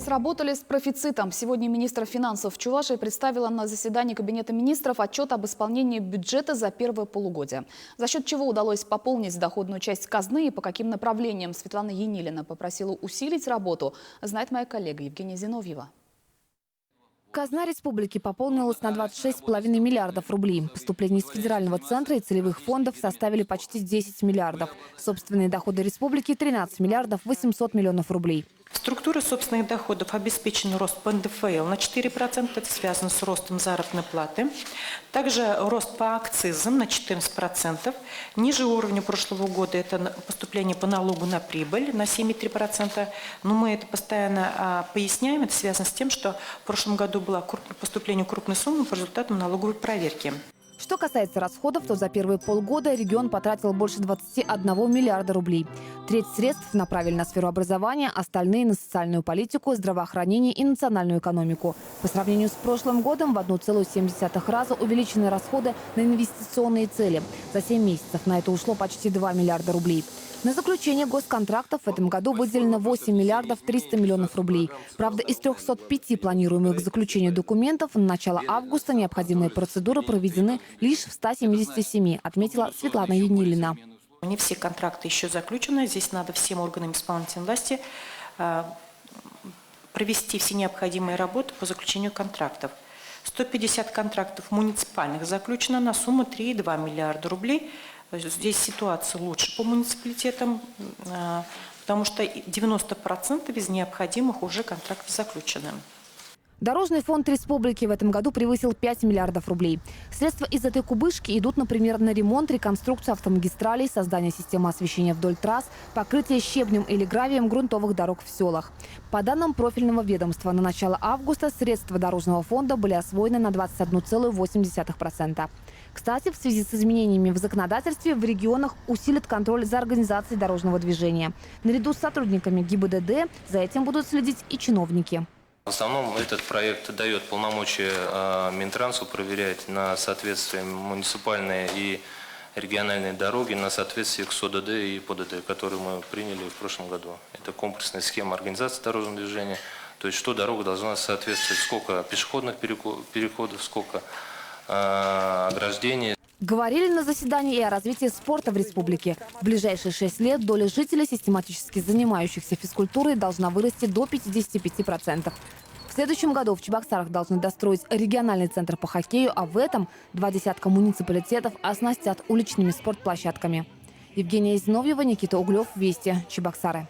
Сработали с профицитом. Сегодня министр финансов Чувашии представила на заседании Кабинета министров отчет об исполнении бюджета за первое полугодие. За счет чего удалось пополнить доходную часть казны и по каким направлениям Светлана Енилина попросила усилить работу, знает моя коллега Евгения Зиновьева. Казна республики пополнилась на 26,5 миллиардов рублей. Поступления из федерального центра и целевых фондов составили почти 10 миллиардов. Собственные доходы республики – 13 миллиардов 800 миллионов рублей. В структуре собственных доходов обеспечен рост по НДФЛ на 4%, это связано с ростом заработной платы. Также рост по акцизам на 14%. Ниже уровня прошлого года это поступление по налогу на прибыль на 7,3%. Но мы это постоянно поясняем, это связано с тем, что в прошлом году было поступление крупной суммы по результатам налоговой проверки. Что касается расходов, то за первые полгода регион потратил больше 21 миллиарда рублей. Треть средств направили на сферу образования, остальные – на социальную политику, здравоохранение и национальную экономику. По сравнению с прошлым годом в 1,7 раза увеличены расходы на инвестиционные цели. За 7 месяцев на это ушло почти 2 миллиарда рублей. На заключение госконтрактов в этом году выделено 8 миллиардов 300 миллионов рублей. Правда, из 305 планируемых к заключению документов на начало августа необходимые процедуры проведены лишь в 177, отметила Светлана Енилина. Не все контракты еще заключены. Здесь надо всем органам исполнительной власти провести все необходимые работы по заключению контрактов. 150 контрактов муниципальных заключено на сумму 3,2 миллиарда рублей. Здесь ситуация лучше по муниципалитетам, потому что 90% из необходимых уже контрактов заключены. Дорожный фонд республики в этом году превысил 5 миллиардов рублей. Средства из этой кубышки идут, например, на ремонт, реконструкцию автомагистралей, создание системы освещения вдоль трасс, покрытие щебнем или гравием грунтовых дорог в селах. По данным профильного ведомства, на начало августа средства дорожного фонда были освоены на 21,8%. Кстати, в связи с изменениями в законодательстве в регионах усилят контроль за организацией дорожного движения. Наряду с сотрудниками ГИБДД за этим будут следить и чиновники. В основном этот проект дает полномочия Минтрансу проверять на соответствие муниципальные и региональные дороги, на соответствие к СОДД и ПДД, которые мы приняли в прошлом году. Это комплексная схема организации дорожного движения, то есть что дорога должна соответствовать, сколько пешеходных переходов, сколько ограждений. Говорили на заседании и о развитии спорта в республике. В ближайшие 6 лет доля жителей, систематически занимающихся физкультурой, должна вырасти до 55%. В следующем году в Чебоксарах должны достроить региональный центр по хоккею, а в этом 20 муниципалитетов оснастят уличными спортплощадками. Евгения Зиновьева, Никита Углев, Вести, Чебоксары.